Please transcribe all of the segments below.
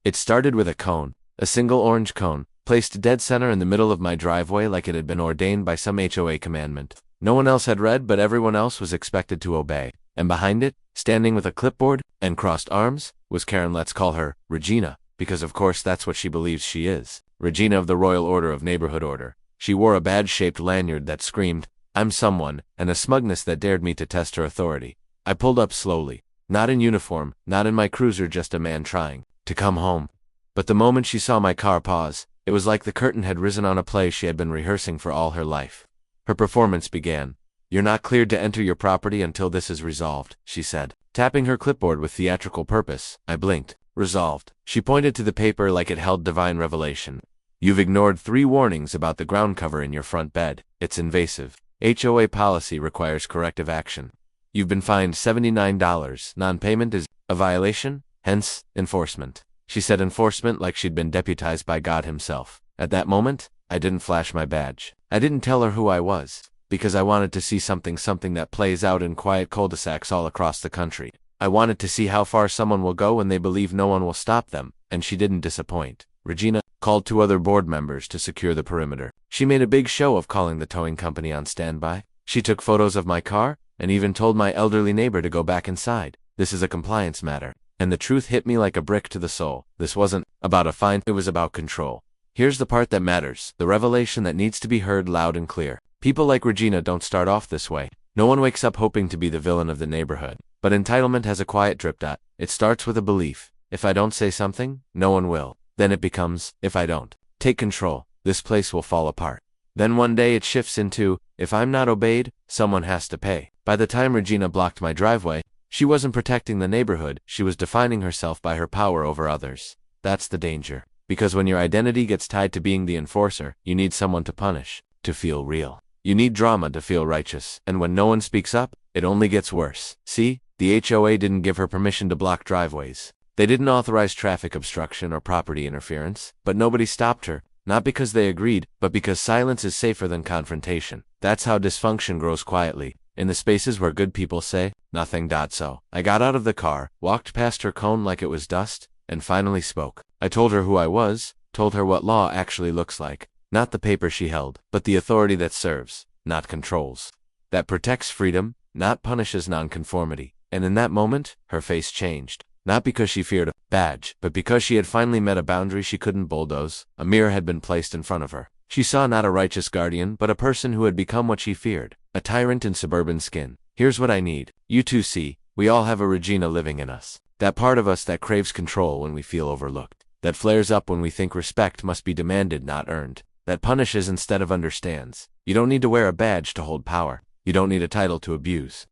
It started with a cone, a single orange cone, placed dead center in the middle of my driveway like it had been ordained by some HOA commandment. No one else had read, but everyone else was expected to obey. And behind it, standing with a clipboard and crossed arms, was Karen. Let's call her Regina, because of course that's what she believes she is. Regina of the Royal Order of Neighborhood Order. She wore a badge-shaped lanyard that screamed, "I'm someone," and a smugness that dared me to test her authority. I pulled up slowly. Not in uniform, not in my cruiser, just a man trying to come home. But the moment she saw my car pause, it was like the curtain had risen on a play she had been rehearsing for all her life. Her performance began. "You're not cleared to enter your property until this is resolved," she said, tapping her clipboard with theatrical purpose. I blinked. Resolved. She pointed to the paper like it held divine revelation. "You've ignored 3 warnings about the ground cover in your front bed. It's invasive. HOA policy requires corrective action. You've been fined $79. Non-payment is a violation, hence, enforcement." She said enforcement like she'd been deputized by God himself. At that moment, I didn't flash my badge. I didn't tell her who I was, because I wanted to see something that plays out in quiet cul-de-sacs all across the country. I wanted to see how far someone will go when they believe no one will stop them, and she didn't disappoint. Regina called 2 other board members to secure the perimeter. She made a big show of calling the towing company on standby. She took photos of my car, and even told my elderly neighbor to go back inside. This is a compliance matter. And the truth hit me like a brick to the soul. This wasn't about a fine, it was about control. Here's the part that matters, the revelation that needs to be heard loud and clear. People like Regina don't start off this way. No one wakes up hoping to be the villain of the neighborhood. But entitlement has a quiet drip dot. It starts with a belief. If I don't say something, no one will. Then it becomes, if I don't take control, this place will fall apart. Then one day it shifts into, if I'm not obeyed, someone has to pay. By the time Regina blocked my driveway, she wasn't protecting the neighborhood, she was defining herself by her power over others. That's the danger. Because when your identity gets tied to being the enforcer, you need someone to punish, to feel real. You need drama to feel righteous, and when no one speaks up, it only gets worse. See, the HOA didn't give her permission to block driveways. They didn't authorize traffic obstruction or property interference, but nobody stopped her, not because they agreed, but because silence is safer than confrontation. That's how dysfunction grows quietly, in the spaces where good people say, nothing. So, I got out of the car, walked past her cone like it was dust, and finally spoke. I told her who I was, told her what law actually looks like. Not the paper she held, but the authority that serves, not controls. That protects freedom, not punishes nonconformity. And in that moment, her face changed. Not because she feared a badge, but because she had finally met a boundary she couldn't bulldoze. A mirror had been placed in front of her. She saw not a righteous guardian, but a person who had become what she feared. A tyrant in suburban skin. Here's what I need. You two see, we all have a Regina living in us. That part of us that craves control when we feel overlooked. That flares up when we think respect must be demanded, not earned. That punishes instead of understands. You don't need to wear a badge to hold power. You don't need a title to abuse.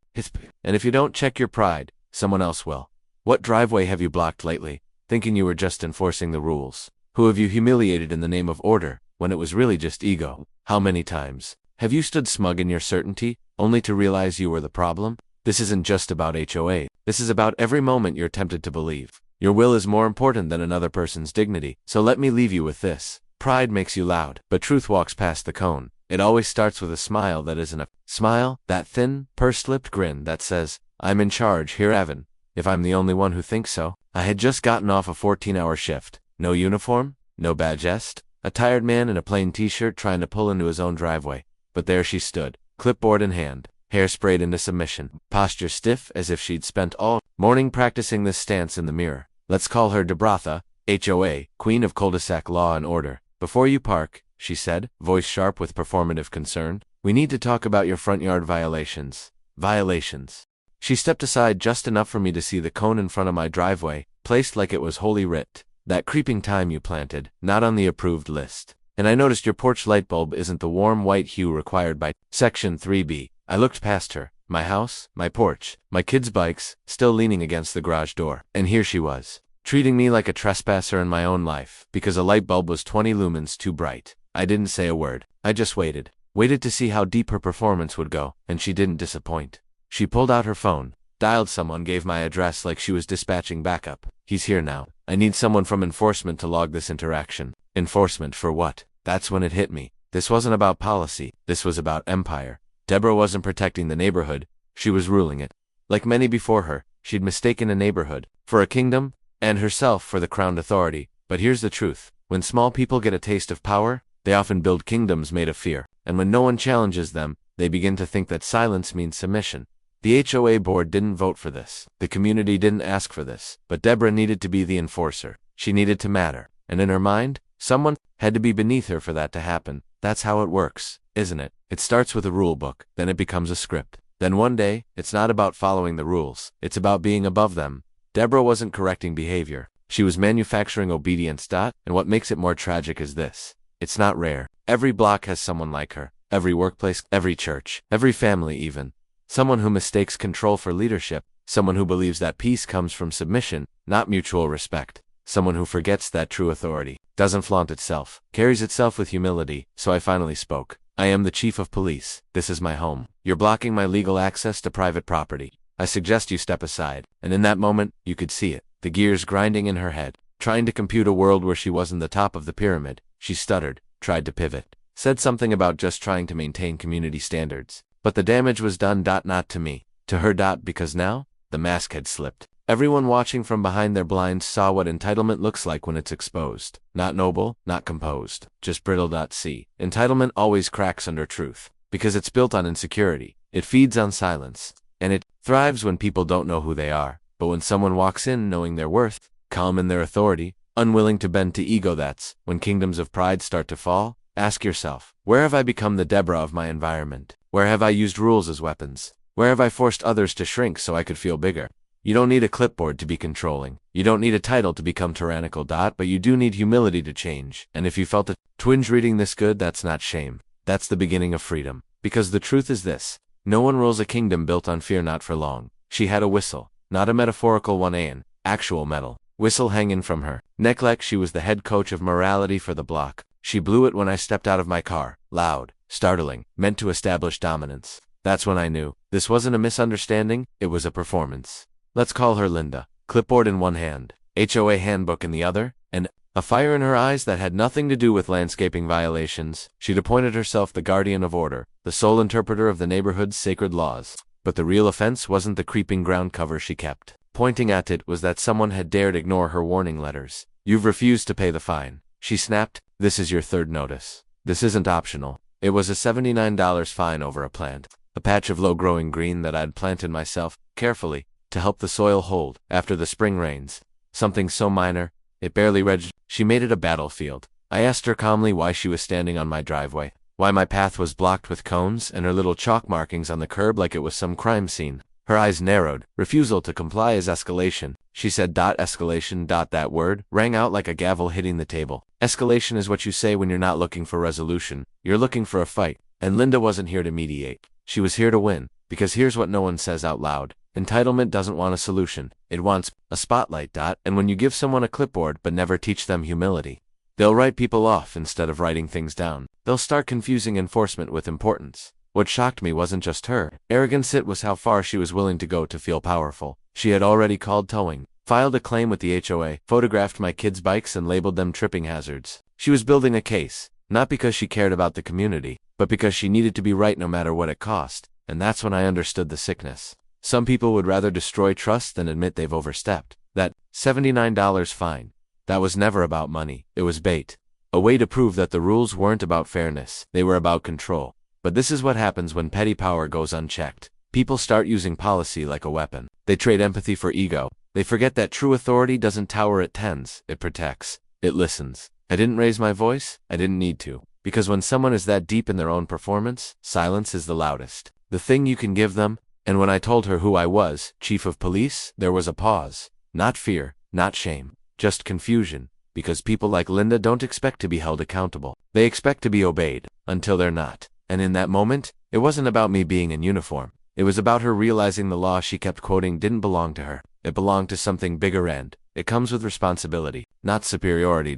And if you don't check your pride, someone else will. What driveway have you blocked lately, thinking you were just enforcing the rules? Who have you humiliated in the name of order, when it was really just ego? How many times have you stood smug in your certainty, only to realize you were the problem? This isn't just about HOA. This is about every moment you're tempted to believe. Your will is more important than another person's dignity. So let me leave you with this. Pride makes you loud, but truth walks past the cone. It always starts with a smile that isn't a smile, that thin, pursed-lipped grin that says, I'm in charge here, Evan. If I'm the only one who thinks so. I had just gotten off a 14-hour shift. No uniform, no badge-est, a tired man in a plain t-shirt trying to pull into his own driveway. But there she stood, clipboard in hand, hair sprayed into submission, posture stiff as if she'd spent all morning practicing this stance in the mirror. Let's call her Debratha, HOA, queen of cul-de-sac law and order. Before you park, she said, voice sharp with performative concern, we need to talk about your front yard violations. Violations. She stepped aside just enough for me to see the cone in front of my driveway, placed like it was holy writ. That creeping time you planted, not on the approved list. And I noticed your porch light bulb isn't the warm white hue required by Section 3B. I looked past her, my house, my porch, my kids' bikes, still leaning against the garage door. And here she was, treating me like a trespasser in my own life, because a light bulb was 20 lumens too bright. I didn't say a word. I just waited. Waited to see how deep her performance would go, and she didn't disappoint. She pulled out her phone, dialed someone, gave my address like she was dispatching backup. He's here now. I need someone from enforcement to log this interaction. Enforcement for what? That's when it hit me. This wasn't about policy. This was about empire. Deborah wasn't protecting the neighborhood. She was ruling it. Like many before her, she'd mistaken a neighborhood for a kingdom, and herself for the crowned authority. But here's the truth. When small people get a taste of power, they often build kingdoms made of fear. And when no one challenges them, they begin to think that silence means submission. The HOA board didn't vote for this. The community didn't ask for this. But Deborah needed to be the enforcer. She needed to matter. And in her mind, someone had to be beneath her for that to happen. That's how it works, isn't it? It starts with a rule book, then it becomes a script. Then one day, it's not about following the rules. It's about being above them. Deborah wasn't correcting behavior. She was manufacturing obedience. And what makes it more tragic is this. It's not rare. Every block has someone like her. Every workplace, every church, every family even. Someone who mistakes control for leadership. Someone who believes that peace comes from submission, not mutual respect. Someone who forgets that true authority doesn't flaunt itself, carries itself with humility. So I finally spoke. I am the chief of police. This is my home. You're blocking my legal access to private property. I suggest you step aside. And in that moment, you could see it. The gears grinding in her head. Trying to compute a world where she wasn't the top of the pyramid. She stuttered, tried to pivot, said something about just trying to maintain community standards. But the damage was done. Not to me. To her. Because now, the mask had slipped. Everyone watching from behind their blinds saw what entitlement looks like when it's exposed. Not noble, not composed, just brittle. See, entitlement always cracks under truth, because it's built on insecurity. It feeds on silence, and it thrives when people don't know who they are. But when someone walks in knowing their worth, calm in their authority, unwilling to bend to ego, that's when kingdoms of pride start to fall. Ask yourself, where have I become the Deborah of my environment? Where have I used rules as weapons? Where have I forced others to shrink so I could feel bigger? You don't need a clipboard to be controlling. You don't need a title to become tyrannical. But you do need humility to change. And if you felt a twinge reading this good, that's not shame. That's the beginning of freedom. Because the truth is this. No one rules a kingdom built on fear. Not for long. She had a whistle. Not a metaphorical one, an actual metal whistle hanging from her neck like she was the head coach of morality for the block. She blew it when I stepped out of my car. Loud, startling, meant to establish dominance. That's when I knew. This wasn't a misunderstanding, it was a performance. Let's call her Linda. Clipboard in one hand, HOA handbook in the other, and a fire in her eyes that had nothing to do with landscaping violations. She'd appointed herself the guardian of order, the sole interpreter of the neighborhood's sacred laws. But the real offense wasn't the creeping ground cover she kept pointing at. It was that someone had dared ignore her warning letters. You've refused to pay the fine. She snapped. This is your third notice. This isn't optional. It was a $79 fine over a plant, a patch of low-growing green that I'd planted myself, carefully, to help the soil hold after the spring rains. Something so minor, it barely registered. She made it a battlefield. I asked her calmly why she was standing on my driveway, why my path was blocked with cones and her little chalk markings on the curb like it was some crime scene. Her eyes narrowed. Refusal to comply is escalation. She said. Escalation. That word rang out like a gavel hitting the table. Escalation is what you say when you're not looking for resolution. You're looking for a fight. And Linda wasn't here to mediate. She was here to win. Because here's what no one says out loud. Entitlement doesn't want a solution. It wants a spotlight. And when you give someone a clipboard but never teach them humility, they'll write people off instead of writing things down. They'll start confusing enforcement with importance. What shocked me wasn't just her arrogance, it was how far she was willing to go to feel powerful. She had already called towing, filed a claim with the HOA, photographed my kids' bikes and labeled them tripping hazards. She was building a case, not because she cared about the community, but because she needed to be right no matter what it cost. And that's when I understood the sickness. Some people would rather destroy trust than admit they've overstepped. That $79 fine, that was never about money. It was bait. A way to prove that the rules weren't about fairness, they were about control. But this is what happens when petty power goes unchecked. People start using policy like a weapon. They trade empathy for ego. They forget that true authority doesn't tower, it tends, it protects, it listens. I didn't raise my voice, I didn't need to. Because when someone is that deep in their own performance, silence is the loudest. The thing you can give them. And when I told her who I was, chief of police, there was a pause. Not fear, not shame, just confusion. Because people like Linda don't expect to be held accountable. They expect to be obeyed, until they're not. And in that moment, it wasn't about me being in uniform. It was about her realizing the law she kept quoting didn't belong to her. It belonged to something bigger, and it comes with responsibility, not superiority.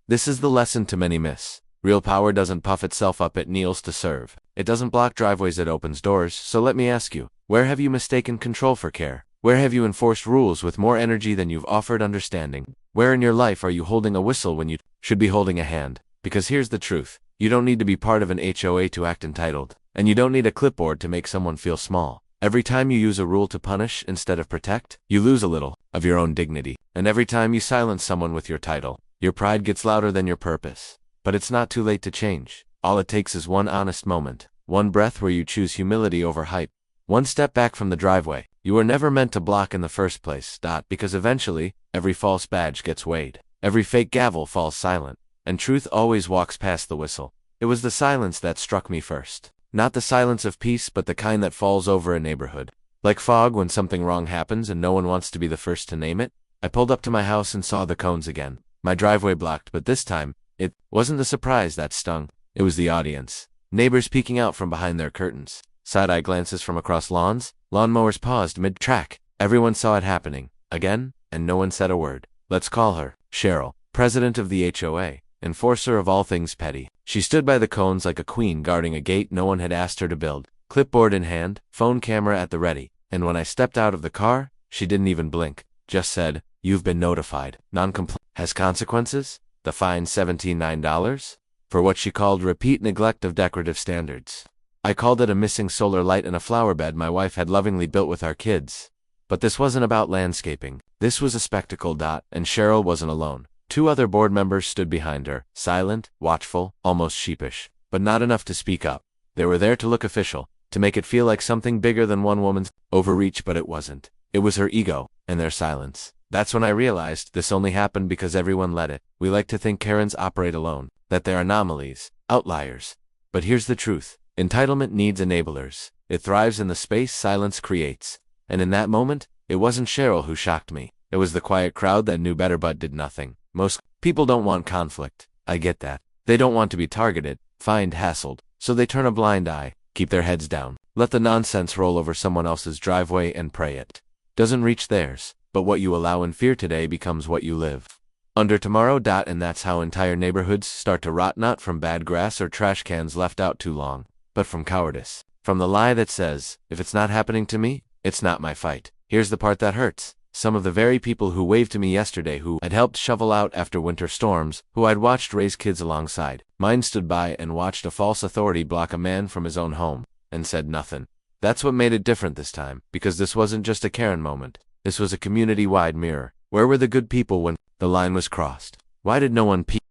This is the lesson too many miss. Real power doesn't puff itself up, it kneels to serve. It doesn't block driveways, it opens doors. So let me ask you, where have you mistaken control for care? Where have you enforced rules with more energy than you've offered understanding? Where in your life are you holding a whistle when you should be holding a hand? Because here's the truth. You don't need to be part of an HOA to act entitled. And you don't need a clipboard to make someone feel small. Every time you use a rule to punish instead of protect, you lose a little of your own dignity. And every time you silence someone with your title, your pride gets louder than your purpose. But it's not too late to change. All it takes is one honest moment, one breath where you choose humility over hype, one step back from the driveway you were never meant to block in the first place. Because eventually, every false badge gets weighed, every fake gavel falls silent, and truth always walks past the whistle. It was the silence that struck me first. Not the silence of peace, but the kind that falls over a neighborhood. Like fog when something wrong happens and no one wants to be the first to name it. I pulled up to my house and saw the cones again. My driveway blocked, but this time, it wasn't the surprise that stung. It was the audience. Neighbors peeking out from behind their curtains. Side-eye glances from across lawns. Lawnmowers paused mid-track. Everyone saw it happening. Again, and no one said a word. Let's call her Cheryl, president of the HOA, enforcer of all things petty. She stood by the cones like a queen guarding a gate no one had asked her to build. Clipboard in hand, phone camera at the ready. And when I stepped out of the car, she didn't even blink. Just said, "You've been notified. Non-compliance has consequences. The fine $17.9 for what she called repeat neglect of decorative standards." I called it a missing solar light in a flower bed my wife had lovingly built with our kids. But this wasn't about landscaping. This was a spectacle. And Cheryl wasn't alone. 2 other board members stood behind her, silent, watchful, almost sheepish, but not enough to speak up. They were there to look official, to make it feel like something bigger than one woman's overreach, but it wasn't. It was her ego, and their silence. That's when I realized this only happened because everyone let it. We like to think Karens operate alone, that they're anomalies, outliers. But here's the truth. Entitlement needs enablers. It thrives in the space silence creates. And in that moment, it wasn't Cheryl who shocked me. It was the quiet crowd that knew better but did nothing. Most people don't want conflict. I get that. They don't want to be targeted, fined, hassled. So they turn a blind eye, keep their heads down, let the nonsense roll over someone else's driveway and pray it doesn't reach theirs. But what you allow in fear today becomes what you live under tomorrow. And that's how entire neighborhoods start to rot, not from bad grass or trash cans left out too long, but from cowardice. From the lie that says, if it's not happening to me, it's not my fight. Here's the part that hurts. Some of the very people who waved to me yesterday, who I'd helped shovel out after winter storms, who I'd watched raise kids alongside mine, stood by and watched a false authority block a man from his own home, and said nothing. That's what made it different this time, because this wasn't just a Karen moment. This was a community-wide mirror. Where were the good people when the line was crossed? Why did no one peek?